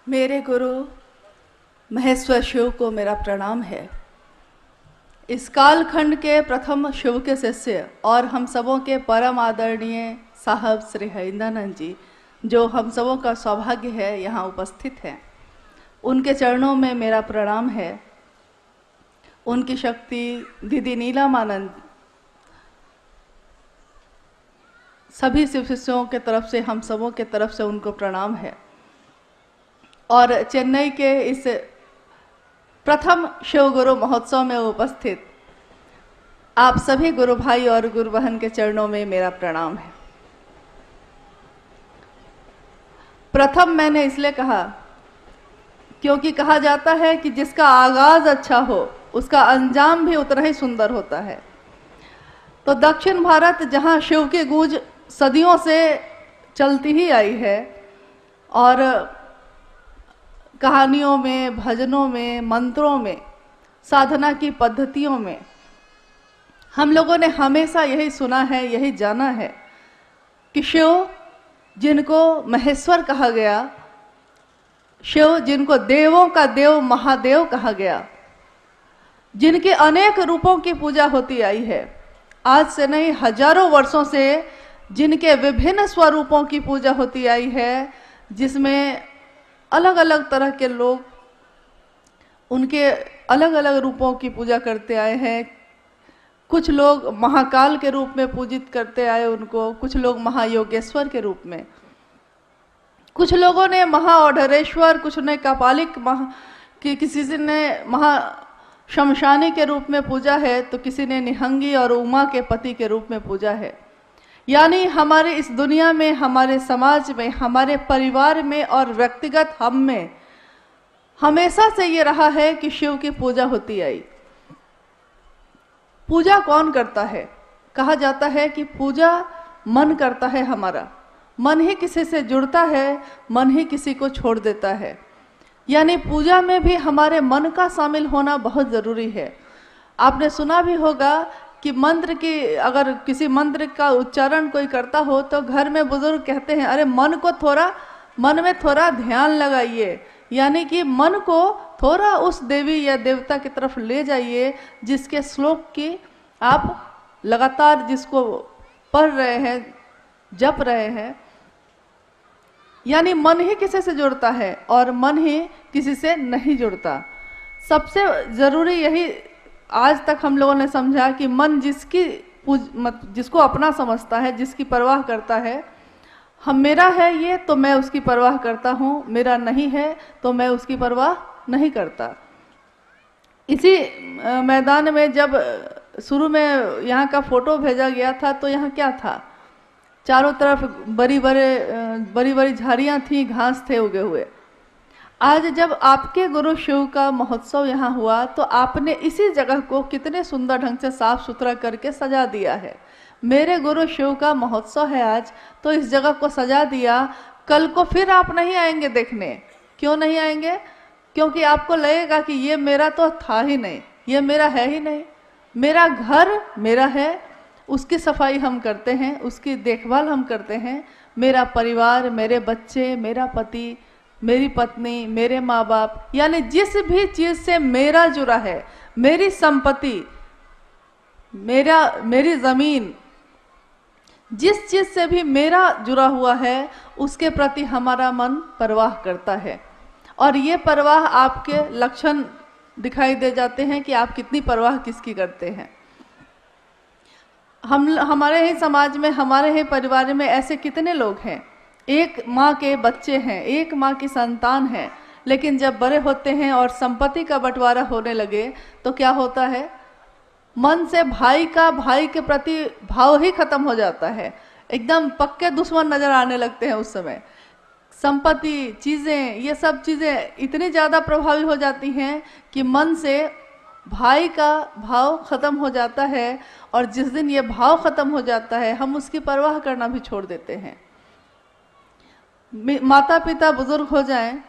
मेरे गुरु महेश्वर शिव को मेरा प्रणाम है। इस कालखंड के प्रथम शिव के शिष्य और हम सबों के परम आदरणीय साहब श्री हरिंद्रानंद जी, जो हम सबों का सौभाग्य है यहाँ उपस्थित हैं, उनके चरणों में मेरा प्रणाम है। उनकी शक्ति दीदी नीलमानंद, सभी शिव शिष्यों के तरफ से, हम सबों के तरफ से उनको प्रणाम है। और चेन्नई के इस प्रथम शिव गुरु महोत्सव में उपस्थित आप सभी गुरु भाई और गुरु बहन के चरणों में मेरा प्रणाम है। प्रथम मैंने इसलिए कहा क्योंकि कहा जाता है कि जिसका आगाज अच्छा हो उसका अंजाम भी उतना ही सुंदर होता है। तो दक्षिण भारत, जहाँ शिव की गूंज सदियों से चलती ही आई है और कहानियों में, भजनों में, मंत्रों में, साधना की पद्धतियों में हम लोगों ने हमेशा यही सुना है, यही जाना है कि शिव जिनको महेश्वर कहा गया, शिव जिनको देवों का देव महादेव कहा गया, जिनके अनेक रूपों की पूजा होती आई है, आज से नहीं हजारों वर्षों से जिनके विभिन्न स्वरूपों की पूजा होती आई है, जिसमें अलग अलग तरह के लोग उनके अलग अलग रूपों की पूजा करते आए हैं। कुछ लोग महाकाल के रूप में पूजित करते आए उनको, कुछ लोग महायोगेश्वर के रूप में, कुछ लोगों ने महाओढ़रेश्वर, कुछ ने कपालिक किसी ने महा शमशानी के रूप में पूजा है, तो किसी ने निहंगी और उमा के पति के रूप में पूजा है। यानी हमारे इस दुनिया में, हमारे समाज में, हमारे परिवार में और व्यक्तिगत हम में हमेशा से ये रहा है कि शिव की पूजा होती आई। पूजा कौन करता है? कहा जाता है कि पूजा मन करता है हमारा। मन ही किसी से जुड़ता है, मन ही किसी को छोड़ देता है। यानी पूजा में भी हमारे मन का शामिल होना बहुत ज़रूरी है। आपने सुना भी होगा कि मंत्र की, अगर किसी मंत्र का उच्चारण कोई करता हो तो घर में बुजुर्ग कहते हैं, अरे मन में थोड़ा ध्यान लगाइए, यानी कि मन को थोड़ा उस देवी या देवता की तरफ ले जाइए जिसके श्लोक की आप लगातार जिसको पढ़ रहे हैं, जप रहे हैं। यानी मन ही किसी से जुड़ता है और मन ही किसी से नहीं जुड़ता। सबसे ज़रूरी यही आज तक हम लोगों ने समझा कि मन जिसको अपना समझता है, जिसकी परवाह करता है, हम मेरा है ये तो मैं उसकी परवाह करता हूँ, मेरा नहीं है तो मैं उसकी परवाह नहीं करता। इसी मैदान में जब शुरू में यहाँ का फोटो भेजा गया था तो यहाँ क्या था? चारों तरफ बड़ी बड़ी झाड़ियाँ थी, घास थे उगे हुए। आज जब आपके गुरु शिव का महोत्सव यहाँ हुआ तो आपने इसी जगह को कितने सुंदर ढंग से साफ सुथरा करके सजा दिया है। मेरे गुरु शिव का महोत्सव है आज, तो इस जगह को सजा दिया। कल को फिर आप नहीं आएंगे देखने। क्यों नहीं आएंगे? क्योंकि आपको लगेगा कि ये मेरा तो था ही नहीं, ये मेरा है ही नहीं। मेरा घर मेरा है, उसकी सफाई हम करते हैं, उसकी देखभाल हम करते हैं। मेरा परिवार, मेरे बच्चे, मेरा पति, मेरी पत्नी, मेरे माँ बाप, यानी जिस भी चीज़ से मेरा जुड़ा है, मेरी संपत्ति, मेरी ज़मीन, जिस चीज़ से भी मेरा जुड़ा हुआ है उसके प्रति हमारा मन परवाह करता है। और ये परवाह आपके लक्षण दिखाई दे जाते हैं कि आप कितनी परवाह किसकी करते हैं। हमारे ही समाज में, हमारे ही परिवार में ऐसे कितने लोग हैं, एक माँ के बच्चे हैं, एक माँ की संतान है, लेकिन जब बड़े होते हैं और संपत्ति का बंटवारा होने लगे तो क्या होता है? मन से भाई के प्रति भाव ही खत्म हो जाता है। एकदम पक्के दुश्मन नजर आने लगते हैं उस समय। संपत्ति, चीज़ें, ये सब चीज़ें इतनी ज़्यादा प्रभावी हो जाती हैं कि मन से भाई का भाव खत्म हो जाता है। और जिस दिन ये भाव खत्म हो जाता है हम उसकी परवाह करना भी छोड़ देते हैं। माता पिता बुजुर्ग हो जाएं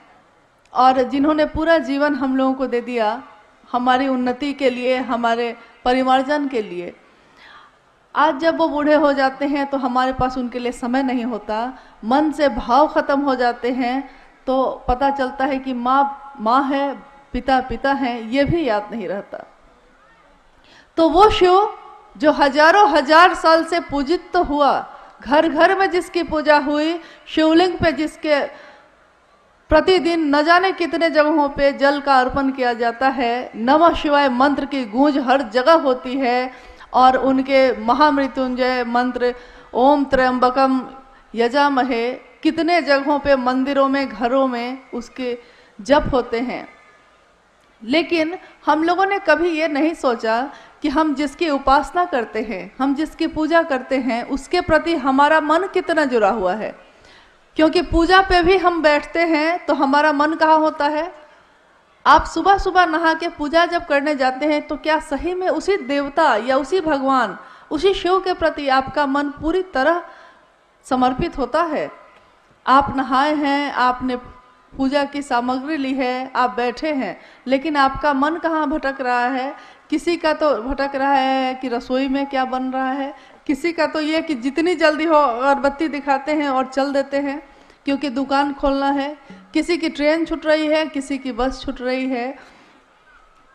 और जिन्होंने पूरा जीवन हम लोगों को दे दिया हमारी उन्नति के लिए, हमारे परिवारजन के लिए, आज जब वो बूढ़े हो जाते हैं तो हमारे पास उनके लिए समय नहीं होता, मन से भाव खत्म हो जाते हैं, तो पता चलता है कि माँ है, पिता पिता हैं, ये भी याद नहीं रहता। तो वो शिव जो हजारों हजार साल से पूजित तो हुआ, घर घर में जिसकी पूजा हुई, शिवलिंग पे जिसके प्रतिदिन न जाने कितने जगहों पे जल का अर्पण किया जाता है, नमः शिवाय मंत्र की गूंज हर जगह होती है, और उनके महामृत्युंजय मंत्र ओम त्र्यंबकम यजामहे कितने जगहों पे, मंदिरों में, घरों में उसके जप होते हैं। लेकिन हम लोगों ने कभी ये नहीं सोचा कि हम जिसकी उपासना करते हैं, हम जिसकी पूजा करते हैं, उसके प्रति हमारा मन कितना जुड़ा हुआ है। क्योंकि पूजा पे भी हम बैठते हैं तो हमारा मन कहाँ होता है। आप सुबह सुबह नहा के पूजा जब करने जाते हैं तो क्या सही में उसी देवता या उसी भगवान, उसी शिव के प्रति आपका मन पूरी तरह समर्पित होता है? आप नहाए हैं, आपने पूजा की सामग्री ली है, आप बैठे हैं, लेकिन आपका मन कहाँ भटक रहा है? किसी का तो भटक रहा है कि रसोई में क्या बन रहा है, किसी का तो ये कि जितनी जल्दी हो अगरबत्ती दिखाते हैं और चल देते हैं क्योंकि दुकान खोलना है, किसी की ट्रेन छूट रही है, किसी की बस छूट रही है।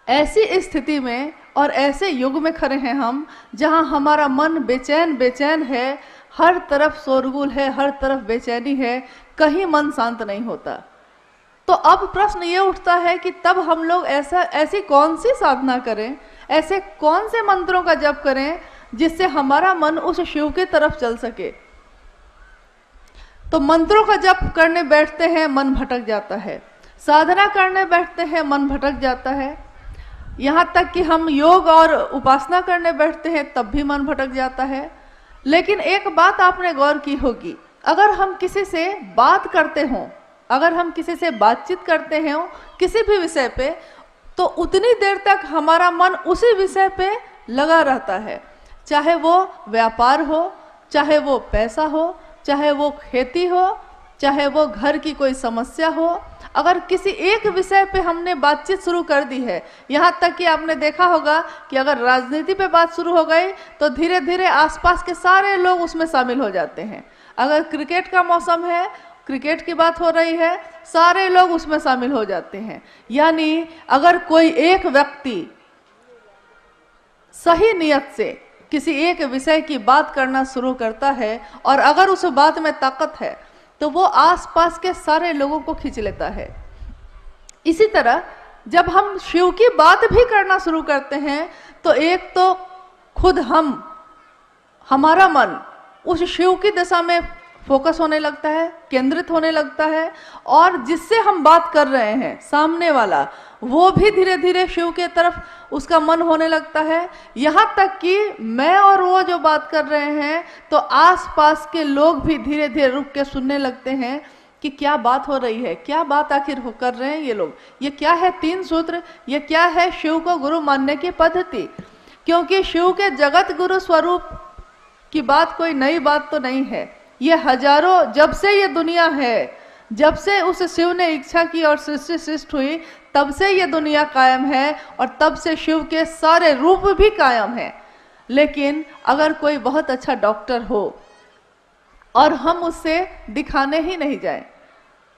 ऐसी स्थिति में और ऐसे युग में खड़े हैं हम, जहां हमारा मन बेचैन बेचैन है, हर तरफ शोरगुल है, हर तरफ बेचैनी है, कहीं मन शांत नहीं होता। तो अब प्रश्न ये उठता है कि तब हम लोग ऐसी कौन सी साधना करें, ऐसे कौन से मंत्रों का जप करें जिससे हमारा मन उस शिव की तरफ चल सके। तो मंत्रों का जप करने बैठते हैं, मन भटक जाता है, साधना करने बैठते हैं, मन भटक जाता है, यहाँ तक कि हम योग और उपासना करने बैठते हैं तब भी मन भटक जाता है। लेकिन एक बात आपने गौर की होगी, अगर हम किसी से बात करते हों, अगर हम किसी से बातचीत करते हैं किसी भी विषय पे, तो उतनी देर तक हमारा मन उसी विषय पे लगा रहता है, चाहे वो व्यापार हो, चाहे वो पैसा हो, चाहे वो खेती हो, चाहे वो घर की कोई समस्या हो। अगर किसी एक विषय पे हमने बातचीत शुरू कर दी है, यहाँ तक कि आपने देखा होगा कि अगर राजनीति पे बात शुरू हो गई तो धीरे धीरे आसपास के सारे लोग उसमें शामिल हो जाते हैं। अगर क्रिकेट का मौसम है, क्रिकेट की बात हो रही है, सारे लोग उसमें शामिल हो जाते हैं। यानी अगर कोई एक व्यक्ति सही नियत से किसी एक विषय की बात करना शुरू करता है और अगर उस बात में ताकत है तो वो आसपास के सारे लोगों को खींच लेता है। इसी तरह जब हम शिव की बात भी करना शुरू करते हैं तो एक तो खुद हमारा मन उस शिव की दिशा में फोकस होने लगता है, केंद्रित होने लगता है, और जिससे हम बात कर रहे हैं सामने वाला वो भी धीरे धीरे शिव के तरफ उसका मन होने लगता है। यहाँ तक कि मैं और वो जो बात कर रहे हैं तो आसपास के लोग भी धीरे धीरे रुक के सुनने लगते हैं कि क्या बात हो रही है, क्या बात आखिर हो कर रहे हैं ये लोग, ये क्या है 3 सूत्र, ये क्या है शिव को गुरु मानने की पद्धति। क्योंकि शिव के जगत गुरु स्वरूप की बात कोई नई बात तो नहीं है, ये हजारों, जब से ये दुनिया है, जब से उस शिव ने इच्छा की और सृष्टि सृष्टि हुई, तब से ये दुनिया कायम है और तब से शिव के सारे रूप भी कायम हैं। लेकिन अगर कोई बहुत अच्छा डॉक्टर हो और हम उससे दिखाने ही नहीं जाएं,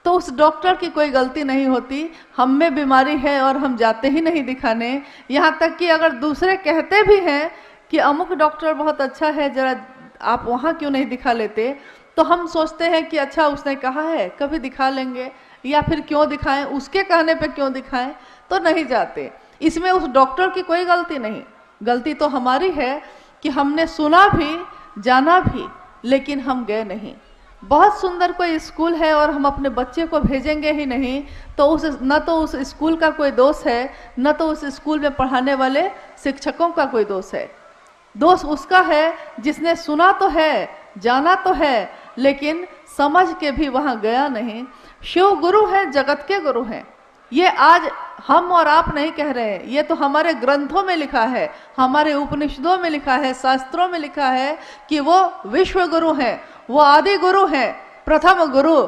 तो उस डॉक्टर की कोई गलती नहीं होती, हम में बीमारी है और हम जाते ही नहीं दिखाने। यहाँ तक कि अगर दूसरे कहते भी हैं कि अमुक डॉक्टर बहुत अच्छा है, जरा आप वहाँ क्यों नहीं दिखा लेते, तो हम सोचते हैं कि अच्छा उसने कहा है कभी दिखा लेंगे, या फिर क्यों दिखाएं, उसके कहने पे क्यों दिखाएं, तो नहीं जाते। इसमें उस डॉक्टर की कोई गलती नहीं, गलती तो हमारी है कि हमने सुना भी, जाना भी, लेकिन हम गए नहीं। बहुत सुंदर कोई स्कूल है और हम अपने बच्चे को भेजेंगे ही नहीं, तो न तो उस स्कूल का कोई दोष है, न तो उस स्कूल में पढ़ाने वाले शिक्षकों का कोई दोष है। दोष उसका है जिसने सुना तो है, जाना तो है, लेकिन समझ के भी वहां गया नहीं। शिव गुरु है, जगत के गुरु हैं। ये आज हम और आप नहीं कह रहे हैं, ये तो हमारे ग्रंथों में लिखा है, हमारे उपनिषदों में लिखा है, शास्त्रों में लिखा है कि वो विश्व गुरु हैं, वो आदि गुरु हैं, प्रथम गुरु।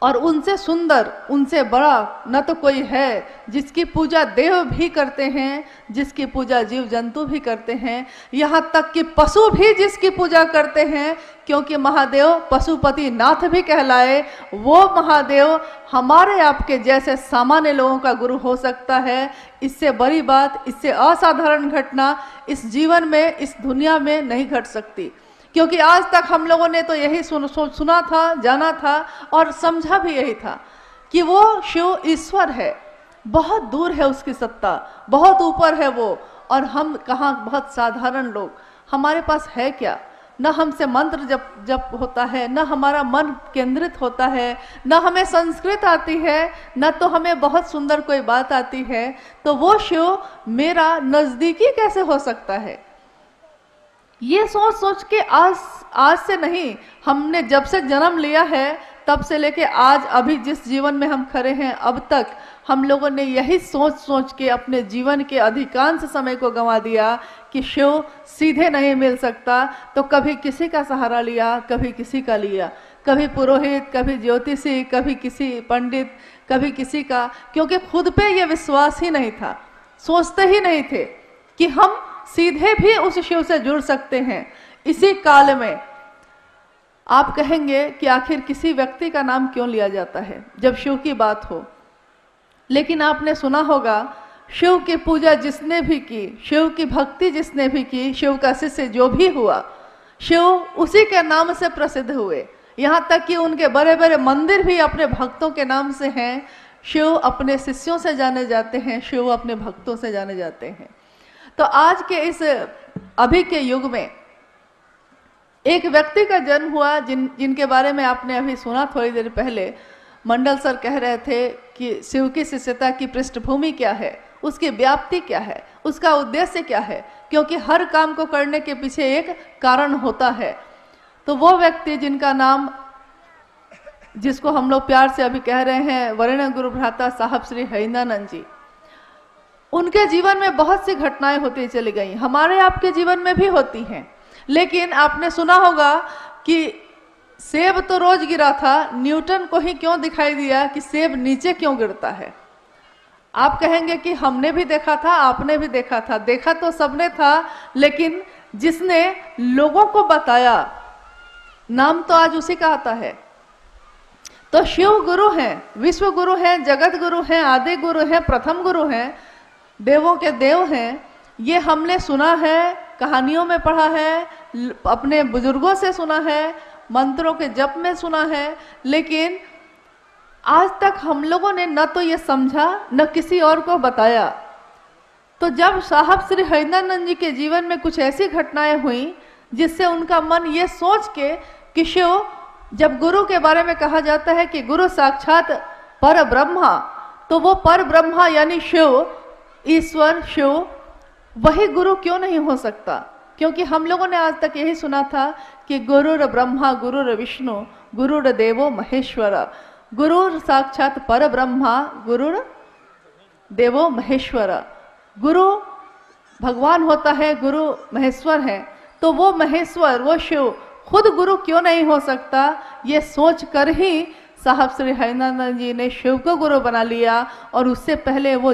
और उनसे सुंदर, उनसे बड़ा न तो कोई है, जिसकी पूजा देव भी करते हैं, जिसकी पूजा जीव जंतु भी करते हैं, यहाँ तक कि पशु भी जिसकी पूजा करते हैं, क्योंकि महादेव पशुपति नाथ भी कहलाए, वो महादेव हमारे आपके जैसे सामान्य लोगों का गुरु हो सकता है। इससे बड़ी बात, इससे असाधारण घटना इस जीवन में, इस दुनिया में नहीं घट सकती। क्योंकि आज तक हम लोगों ने तो यही सुना था, जाना था और समझा भी यही था कि वो शिव ईश्वर है, बहुत दूर है उसकी सत्ता, बहुत ऊपर है वो, और हम कहाँ बहुत साधारण लोग, हमारे पास है क्या? न हमसे मंत्र जप होता है, न हमारा मन केंद्रित होता है, न हमें संस्कृत आती है, न तो हमें बहुत सुंदर कोई बात आती है, तो वो शिव मेरा नज़दीकी कैसे हो सकता है? ये सोच सोच के आज से नहीं, हमने जब से जन्म लिया है तब से लेके आज अभी जिस जीवन में हम खड़े हैं अब तक हम लोगों ने यही सोच सोच के अपने जीवन के अधिकांश समय को गंवा दिया कि शिव सीधे नहीं मिल सकता। तो कभी किसी का सहारा लिया, कभी किसी का लिया, कभी पुरोहित, कभी ज्योतिषी, कभी किसी पंडित, कभी किसी का, क्योंकि खुद पे ये विश्वास ही नहीं था, सोचते ही नहीं थे कि हम सीधे भी उस शिव से जुड़ सकते हैं। इसी काल में आप कहेंगे कि आखिर किसी व्यक्ति का नाम क्यों लिया जाता है जब शिव की बात हो, लेकिन आपने सुना होगा शिव की पूजा जिसने भी की, शिव की भक्ति जिसने भी की, शिव का शिष्य जो भी हुआ, शिव उसी के नाम से प्रसिद्ध हुए। यहाँ तक कि उनके बड़े बड़े मंदिर भी अपने भक्तों के नाम से हैं। शिव अपने शिष्यों से जाने जाते हैं, शिव अपने भक्तों से जाने जाते हैं। तो आज के इस अभी के युग में एक व्यक्ति का जन्म हुआ जिनके बारे में आपने अभी सुना थोड़ी देर पहले। मंडल सर कह रहे थे कि शिव की शिष्यता की पृष्ठभूमि क्या है, उसकी व्याप्ति क्या है, उसका उद्देश्य क्या है, क्योंकि हर काम को करने के पीछे एक कारण होता है। तो वो व्यक्ति जिनका नाम, जिसको हम लोग प्यार से अभी कह रहे हैं वरेण्य गुरु भ्राता साहब श्री हरिंदानंद जी, उनके जीवन में बहुत सी घटनाएं होती चली गई, हमारे आपके जीवन में भी होती हैं। लेकिन आपने सुना होगा कि सेब तो रोज गिरा था, न्यूटन को ही क्यों दिखाई दिया कि सेब नीचे क्यों गिरता है? आप कहेंगे कि हमने भी देखा था, आपने भी देखा था, देखा तो सबने था, लेकिन जिसने लोगों को बताया नाम तो आज उसी का आता है। तो शिव गुरु हैं, विश्व गुरु हैं, जगत गुरु हैं, आदि गुरु हैं, प्रथम गुरु हैं, देवों के देव हैं। ये हमने सुना है, कहानियों में पढ़ा है, अपने बुजुर्गों से सुना है, मंत्रों के जप में सुना है, लेकिन आज तक हम लोगों ने न तो ये समझा न किसी और को बताया। तो जब साहब श्री हरिंदानंद जी के जीवन में कुछ ऐसी घटनाएं हुई जिससे उनका मन ये सोच के कि शिव, जब गुरु के बारे में कहा जाता है कि गुरु साक्षात पर ब्रह्मा, तो वो पर ब्रह्मा यानी शिव, ईश्वर शिव, वही गुरु क्यों नहीं हो सकता? क्योंकि हम लोगों ने आज तक यही सुना था कि गुरुर ब्रह्मा गुरुर विष्णु गुरुर देवो महेश्वर, गुरुर साक्षात पर ब्रह्मा गुरुर देवो महेश्वर, गुरु भगवान होता है, गुरु महेश्वर है। तो वो महेश्वर, वो शिव खुद गुरु क्यों नहीं हो सकता? ये सोच कर ही साहब श्री हरिंदानंद जी ने शिव को गुरु बना लिया। और उससे पहले वो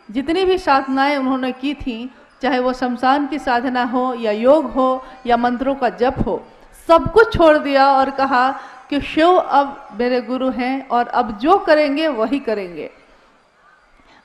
जितनी भी साधनाएं उन्होंने की थी, चाहे वो शमशान की साधना हो या योग हो या मंत्रों का जप हो, सब कुछ छोड़ दिया और कहा कि शिव अब मेरे गुरु हैं और अब जो करेंगे वही करेंगे।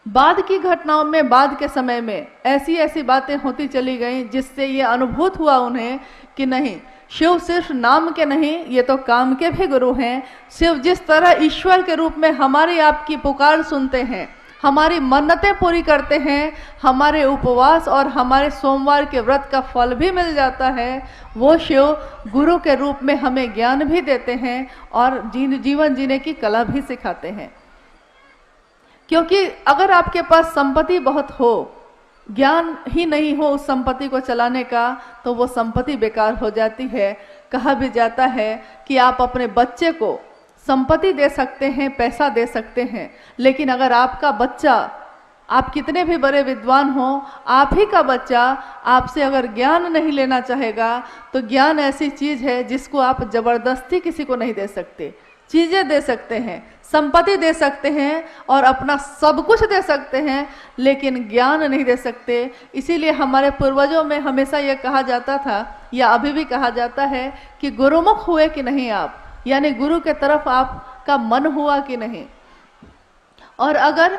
बाद की घटनाओं में, बाद के समय में ऐसी ऐसी बातें होती चली गईं जिससे ये अनुभूत हुआ उन्हें कि नहीं, शिव सिर्फ नाम के नहीं, ये तो काम के भी गुरु हैं। शिव जिस तरह ईश्वर के रूप में हमारी आपकी पुकार सुनते हैं, हमारी मन्नतें पूरी करते हैं, हमारे उपवास और हमारे सोमवार के व्रत का फल भी मिल जाता है, वो शिव गुरु के रूप में हमें ज्ञान भी देते हैं और जीवन जीने की कला भी सिखाते हैं। क्योंकि अगर आपके पास संपत्ति बहुत हो, ज्ञान ही नहीं हो उस संपत्ति को चलाने का, तो वो संपत्ति बेकार हो जाती है। कहा भी जाता है कि आप अपने बच्चे को संपत्ति दे सकते हैं, पैसा दे सकते हैं, लेकिन अगर आपका बच्चा, आप कितने भी बड़े विद्वान हो, आप ही का बच्चा आपसे अगर ज्ञान नहीं लेना चाहेगा, तो ज्ञान ऐसी चीज़ है जिसको आप जबरदस्ती किसी को नहीं दे सकते। चीजें दे सकते हैं, संपत्ति दे सकते हैं और अपना सब कुछ दे सकते हैं, लेकिन ज्ञान नहीं दे सकते। इसीलिए हमारे पूर्वजों में हमेशा यह कहा जाता था, या अभी भी कहा जाता है, कि गुरुमुख हुए कि नहीं आप, यानी गुरु के तरफ आपका मन हुआ कि नहीं। और अगर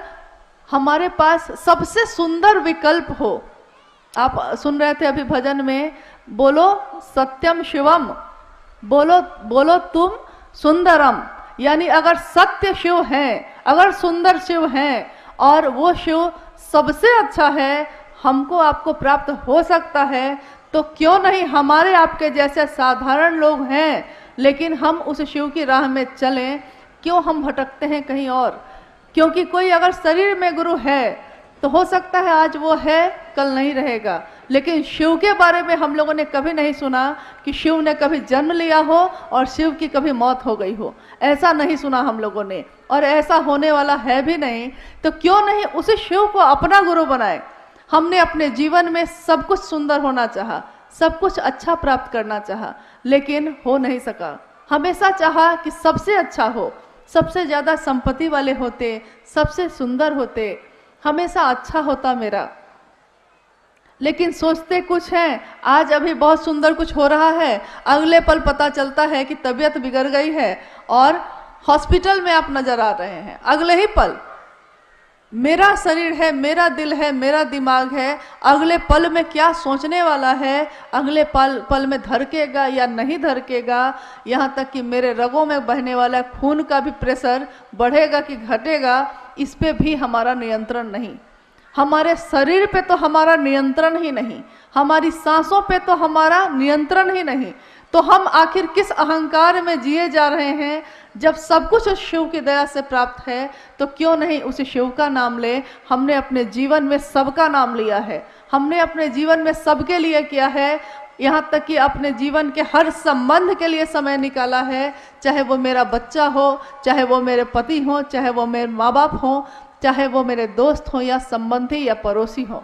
हमारे पास सबसे सुंदर विकल्प हो, आप सुन रहे थे अभी भजन में, बोलो सत्यम शिवम, बोलो बोलो तुम सुंदरम, यानी अगर सत्य शिव है, अगर सुंदर शिव है और वो शिव सबसे अच्छा है, हमको आपको प्राप्त हो सकता है, तो क्यों नहीं हमारे आपके जैसे साधारण लोग हैं, लेकिन हम उस शिव की राह में चलें, क्यों हम भटकते हैं कहीं और। क्योंकि कोई अगर शरीर में गुरु है तो हो सकता है आज वो है, कल नहीं रहेगा, लेकिन शिव के बारे में हम लोगों ने कभी नहीं सुना कि शिव ने कभी जन्म लिया हो और शिव की कभी मौत हो गई हो, ऐसा नहीं सुना हम लोगों ने, और ऐसा होने वाला है भी नहीं। तो क्यों नहीं उसी शिव को अपना गुरु बनाए। हमने अपने जीवन में सब कुछ सुंदर होना चाहा, सब कुछ अच्छा प्राप्त करना चाहा, लेकिन हो नहीं सका। हमेशा चाहा कि सबसे अच्छा हो, सबसे ज़्यादा संपत्ति वाले होते, सबसे सुंदर होते, हमेशा अच्छा होता मेरा, लेकिन सोचते कुछ हैं। आज अभी बहुत सुंदर कुछ हो रहा है, अगले पल पता चलता है कि तबीयत बिगड़ गई है और हॉस्पिटल में आप नजर आ रहे हैं। अगले ही पल मेरा शरीर है, मेरा दिल है, मेरा दिमाग है, अगले पल में क्या सोचने वाला है, अगले पल में धड़केगा या नहीं धड़केगा, यहाँ तक कि मेरे रगों में बहने वाला खून का भी प्रेशर बढ़ेगा कि घटेगा, इस पे भी हमारा नियंत्रण नहीं। हमारे शरीर पे तो हमारा नियंत्रण ही नहीं, हमारी सांसों पे तो हमारा नियंत्रण ही नहीं, तो हम आखिर किस अहंकार में जिए जा रहे हैं। जब सब कुछ उस शिव की दया से प्राप्त है, तो क्यों नहीं उस शिव का नाम ले। हमने अपने जीवन में सबका नाम लिया है, हमने अपने जीवन में सबके लिए किया है, यहाँ तक कि अपने जीवन के हर संबंध के लिए समय निकाला है, चाहे वो मेरा बच्चा हो, चाहे वो मेरे पति हो, चाहे वो मेरे माँ बाप हो, चाहे वो मेरे दोस्त हो या संबंधी या पड़ोसी हो।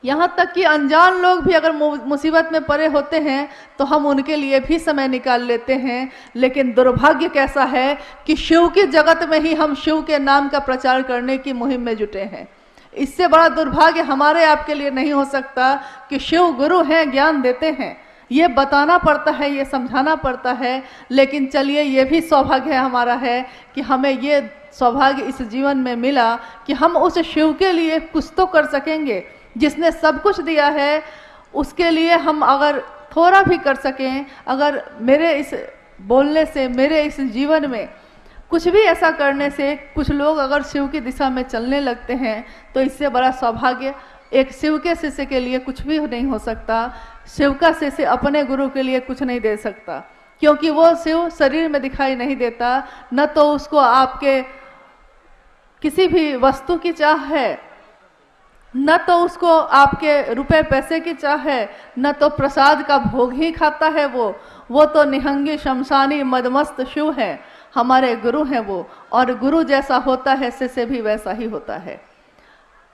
यहाँ तक कि अनजान लोग भी अगर मुसीबत में पड़े होते हैं तो हम उनके लिए भी समय निकाल लेते हैं। लेकिन दुर्भाग्य कैसा है कि शिव की जगत में ही हम शिव के नाम का प्रचार करने की मुहिम में जुटे हैं। इससे बड़ा दुर्भाग्य हमारे आपके लिए नहीं हो सकता कि शिव गुरु हैं, ज्ञान देते हैं, ये बताना पड़ता है, ये समझाना पड़ता है। लेकिन चलिए, ये भी सौभाग्य हमारा है कि हमें ये सौभाग्य इस जीवन में मिला कि हम उस शिव के लिए कुछ तो कर सकेंगे, जिसने सब कुछ दिया है। उसके लिए हम अगर थोड़ा भी कर सकें, अगर मेरे इस बोलने से, मेरे इस जीवन में कुछ भी ऐसा करने से कुछ लोग अगर शिव की दिशा में चलने लगते हैं, तो इससे बड़ा सौभाग्य एक शिव के शिष्य के लिए कुछ भी नहीं हो सकता। शिव का शिष्य अपने गुरु के लिए कुछ नहीं दे सकता, क्योंकि वो शिव शरीर में दिखाई नहीं देता। न तो उसको आपके किसी भी वस्तु की चाह है, न तो उसको आपके रुपए पैसे की चाह है, न तो प्रसाद का भोग ही खाता है वो तो निहंगी शमशानी मदमस्त शिव है। हमारे गुरु हैं वो, और गुरु जैसा होता है शिष्य भी वैसा ही होता है।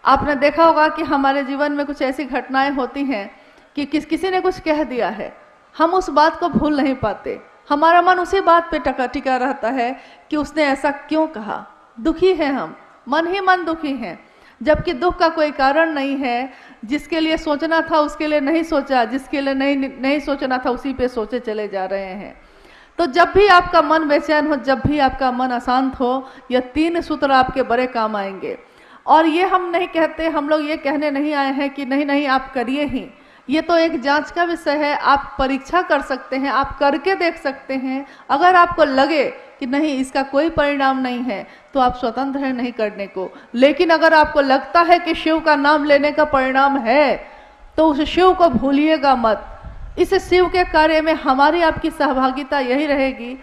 आपने देखा होगा कि हमारे जीवन में कुछ ऐसी घटनाएं होती हैं कि किसी ने कुछ कह दिया है, हम उस बात को भूल नहीं पाते, हमारा मन उसी बात पे टिका रहता है कि उसने ऐसा क्यों कहा। दुखी है हम, मन ही मन दुखी हैं, जबकि दुख का कोई कारण नहीं है। जिसके लिए सोचना था उसके लिए नहीं सोचा, जिसके लिए नहीं सोचना था उसी पे सोचे चले जा रहे हैं। तो जब भी आपका मन बेचैन हो, जब भी आपका मन अशांत हो, यह 3 सूत्र आपके बड़े काम आएंगे। और ये हम नहीं कहते, हम लोग ये कहने नहीं आए हैं कि नहीं आप करिए ही, ये तो एक जांच का विषय है। आप परीक्षा कर सकते हैं, आप करके देख सकते हैं। अगर आपको लगे कि नहीं इसका कोई परिणाम नहीं है, तो आप स्वतंत्र हैं नहीं करने को। लेकिन अगर आपको लगता है कि शिव का नाम लेने का परिणाम है, तो उस शिव को भूलिएगा मत। इस शिव के कार्य में हमारी आपकी सहभागिता यही रहेगी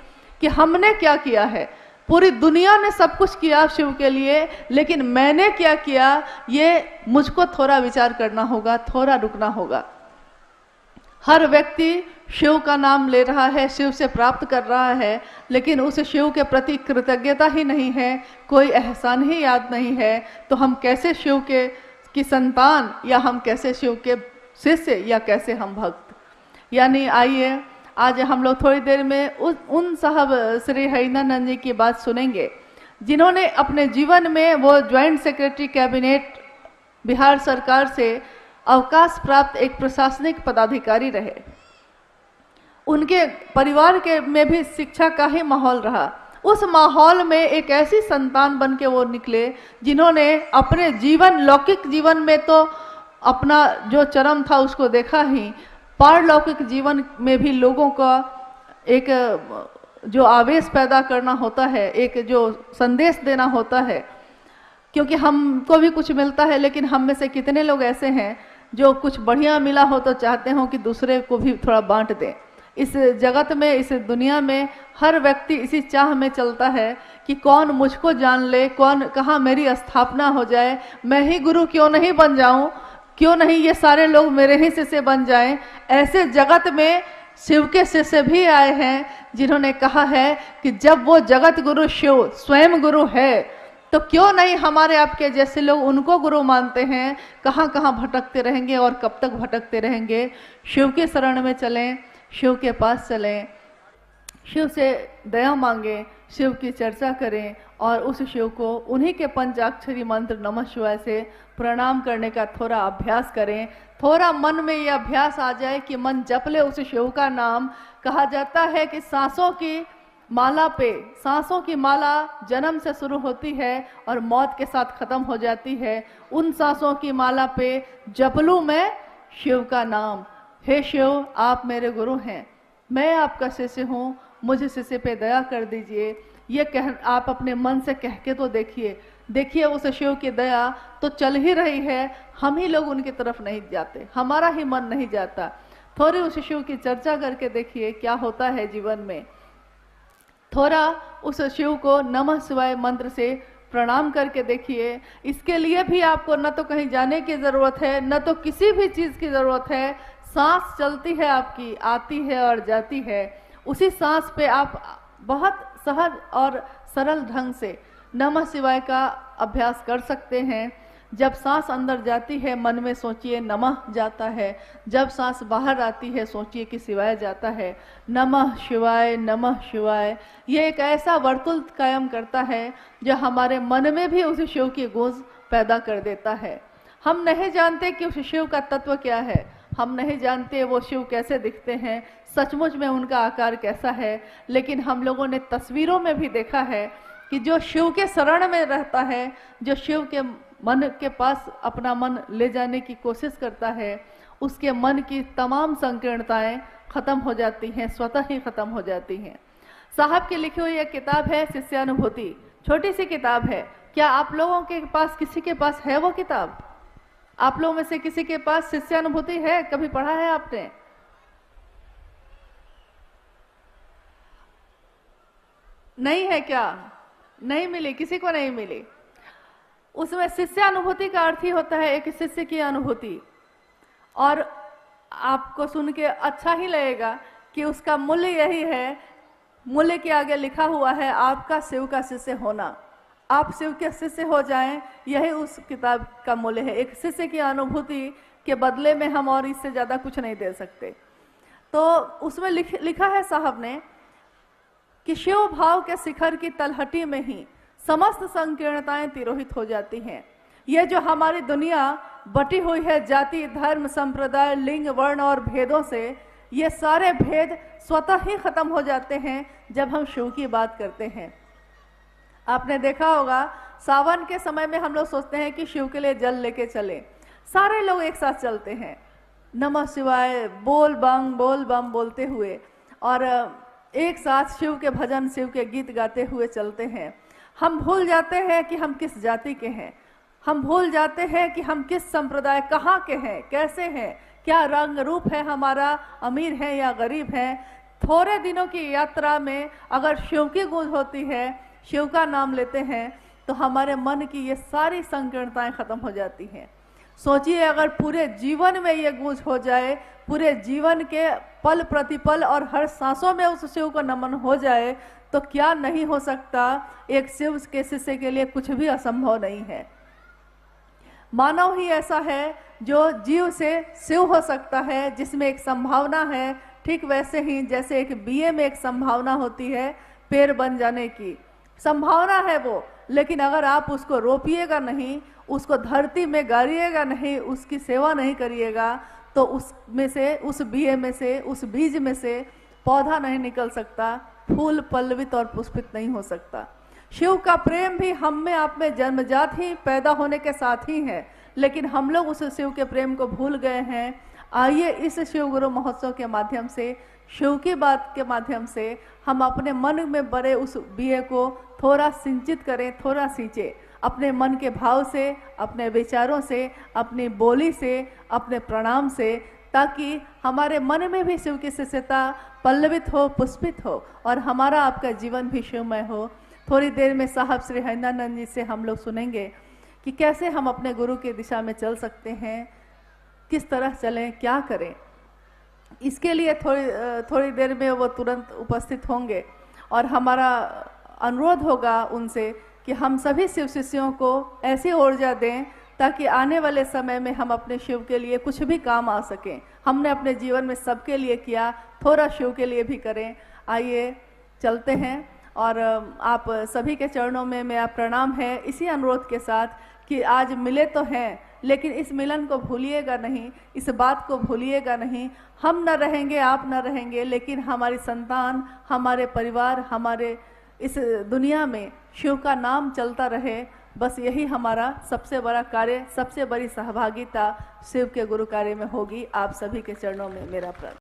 कि हमने क्या किया है। पूरी दुनिया ने सब कुछ किया शिव के लिए, लेकिन मैंने क्या किया, ये मुझको थोड़ा विचार करना होगा, थोड़ा रुकना होगा। हर व्यक्ति शिव का नाम ले रहा है, शिव से प्राप्त कर रहा है, लेकिन उस शिव के प्रति कृतज्ञता ही नहीं है, कोई एहसान ही याद नहीं है। तो हम कैसे शिव की संतान, या हम कैसे शिव के शिष्य, या कैसे हम भक्त। यानी आइए आज हम लोग थोड़ी देर में उन साहब श्री हरिनानंद जी की बात सुनेंगे जिन्होंने अपने जीवन में वो ज्वाइंट सेक्रेटरी कैबिनेट बिहार सरकार से अवकाश प्राप्त एक प्रशासनिक पदाधिकारी रहे। उनके परिवार के में भी शिक्षा का ही माहौल रहा। उस माहौल में एक ऐसी संतान बन के वो निकले जिन्होंने अपने जीवन, लौकिक जीवन में तो अपना जो चरम था उसको देखा ही, पारलौकिक जीवन में भी लोगों का एक जो आवेश पैदा करना होता है, एक जो संदेश देना होता है, क्योंकि हमको भी कुछ मिलता है, लेकिन हम में से कितने लोग ऐसे हैं जो कुछ बढ़िया मिला हो तो चाहते हो कि दूसरे को भी थोड़ा बांट दें। इस जगत में, इस दुनिया में हर व्यक्ति इसी चाह में चलता है कि कौन मुझको जान ले, कौन कहाँ मेरी स्थापना हो जाए, मैं ही गुरु क्यों नहीं बन जाऊं, क्यों नहीं ये सारे लोग मेरे ही शिष्य बन जाएं। ऐसे जगत में शिव के शिष्य भी आए हैं जिन्होंने कहा है कि जब वो जगत गुरु शिव स्वयं गुरु है तो क्यों नहीं हमारे आपके जैसे लोग उनको गुरु मानते हैं। कहाँ कहाँ भटकते रहेंगे और कब तक भटकते रहेंगे। शिव के शरण में चलें, शिव के पास चलें, शिव से दया मांगें, शिव की चर्चा करें और उस शिव को उन्हीं के पंचाक्षरी मंत्र नमः शिवाय से प्रणाम करने का थोड़ा अभ्यास करें। थोड़ा मन में ये अभ्यास आ जाए कि मन जप ले उस शिव का नाम। कहा जाता है कि सांसों की माला पे, सांसों की माला जन्म से शुरू होती है और मौत के साथ खत्म हो जाती है। उन सांसों की माला पे जप लूं मैं शिव का नाम। हे शिव, आप मेरे गुरु हैं, मैं आपका शिष्य हूँ, मुझे शिष्य पे दया कर दीजिए। ये कह आप अपने मन से कह के तो देखिए, देखिए उस शिव की दया तो चल ही रही है। हम ही लोग उनकी तरफ नहीं जाते, हमारा ही मन नहीं जाता। थोड़ी उस शिव की चर्चा करके देखिए क्या होता है जीवन में। थोड़ा उस शिव को नमः शिवाय मंत्र से प्रणाम करके देखिए। इसके लिए भी आपको न तो कहीं जाने की जरूरत है, न तो किसी भी चीज की जरूरत है। सांस चलती है आपकी, आती है और जाती है। उसी सांस पे आप बहुत सहज और सरल ढंग से नमः शिवाय का अभ्यास कर सकते हैं। जब सांस अंदर जाती है मन में सोचिए नमः जाता है, जब सांस बाहर आती है सोचिए कि शिवाय जाता है। नमः शिवाय, नमः शिवाय, ये एक ऐसा वर्तुल कायम करता है जो हमारे मन में भी उस शिव की गूंज पैदा कर देता है। हम नहीं जानते कि उस शिव का तत्व क्या है, हम नहीं जानते वो शिव कैसे दिखते हैं, सचमुच में उनका आकार कैसा है, लेकिन हम लोगों ने तस्वीरों में भी देखा है कि जो शिव के शरण में रहता है, जो शिव के मन के पास अपना मन ले जाने की कोशिश करता है, उसके मन की तमाम संकीर्णताएं खत्म हो जाती हैं, स्वतः ही खत्म हो जाती हैं। साहब की लिखी हुई एक किताब है शिष्यानुभूति, छोटी सी किताब है। क्या आप लोगों के पास, किसी के पास है वो किताब? आप लोगों में से किसी के पास शिष्यानुभूति है? कभी पढ़ा है आपने? नहीं है क्या? नहीं मिली, किसी को नहीं मिली। उसमें शिष्यानुभूति का अर्थ ही होता है एक शिष्य की अनुभूति। और आपको सुन के अच्छा ही लगेगा कि उसका मूल्य यही है, मूल्य के आगे लिखा हुआ है आपका शिव का शिष्य होना। आप शिव के शिष्य हो जाएं, यही उस किताब का मूल्य है। एक शिष्य की अनुभूति के बदले में हम और इससे ज़्यादा कुछ नहीं दे सकते। तो उसमें लिखा है साहब ने कि शिव भाव के शिखर की तलहटी में ही समस्त संकीर्णताएं तिरोहित हो जाती हैं। ये जो हमारी दुनिया बटी हुई है जाति, धर्म, संप्रदाय, लिंग, वर्ण और भेदों से, ये सारे भेद स्वतः ही खत्म हो जाते हैं जब हम शिव की बात करते हैं। आपने देखा होगा सावन के समय में हम लोग सोचते हैं कि शिव के लिए जल लेके चलें, सारे लोग एक साथ चलते हैं नमः शिवाय बोल बम बोलते हुए, और एक साथ शिव के भजन, शिव के गीत गाते हुए चलते हैं। हम भूल जाते हैं कि हम किस जाति के हैं, हम भूल जाते हैं कि हम किस संप्रदाय, कहाँ के हैं, कैसे हैं, क्या रंग रूप है हमारा, अमीर है या गरीब है। थोड़े दिनों की यात्रा में अगर शिव की गूंज होती है, शिव का नाम लेते हैं, तो हमारे मन की ये सारी संकीर्णताएं खत्म हो जाती हैं। सोचिए अगर पूरे जीवन में ये गूंज हो जाए, पूरे जीवन के पल प्रतिपल और हर सांसों में उस शिव को नमन हो जाए, तो क्या नहीं हो सकता। एक शिव के शिष्य के लिए कुछ भी असंभव नहीं है। मानव ही ऐसा है जो जीव से शिव हो सकता है, जिसमें एक संभावना है ठीक वैसे ही जैसे एक बीए में एक संभावना होती है पेड़ बन जाने की, संभावना है वो, लेकिन अगर आप उसको रोपिएगा नहीं, उसको धरती में गाड़िएगा नहीं, उसकी सेवा नहीं करिएगा, तो उसमें से, उस बीए में से, उस बीज में से पौधा नहीं निकल सकता, फूल पल्लवित और पुष्पित नहीं हो सकता। शिव का प्रेम भी हम में आप में जन्मजात ही पैदा होने के साथ ही है, लेकिन हम लोग उस शिव के प्रेम को भूल गए हैं। आइए इस शिव गुरु महोत्सव के माध्यम से, शिव की बात के माध्यम से हम अपने मन में बड़े उस बीए को थोड़ा सिंचित करें, थोड़ा सींचे, अपने मन के भाव से, अपने विचारों से, अपनी बोली से, अपने प्रणाम से, ताकि हमारे मन में भी शिव की शिष्यता पल्लवित हो, पुष्पित हो और हमारा आपका जीवन भी शिवमय हो। थोड़ी देर में साहब श्री हरिनानंद जी से हम लोग सुनेंगे कि कैसे हम अपने गुरु की दिशा में चल सकते हैं, किस तरह चलें, क्या करें। इसके लिए थोड़ी देर में वो तुरंत उपस्थित होंगे और हमारा अनुरोध होगा उनसे कि हम सभी शिव शिष्यों को ऐसी ऊर्जा दें ताकि आने वाले समय में हम अपने शिव के लिए कुछ भी काम आ सकें। हमने अपने जीवन में सबके लिए किया, थोड़ा शिव के लिए भी करें। आइए चलते हैं और आप सभी के चरणों में मेरा प्रणाम है, इसी अनुरोध के साथ कि आज मिले तो हैं, लेकिन इस मिलन को भूलिएगा नहीं, इस बात को भूलिएगा नहीं। हम न रहेंगे, आप न रहेंगे, लेकिन हमारी संतान, हमारे परिवार, हमारे इस दुनिया में शिव का नाम चलता रहे। बस यही हमारा सबसे बड़ा कार्य, सबसे बड़ी सहभागिता शिव के गुरु कार्य में होगी। आप सभी के चरणों में मेरा प्रार्थना।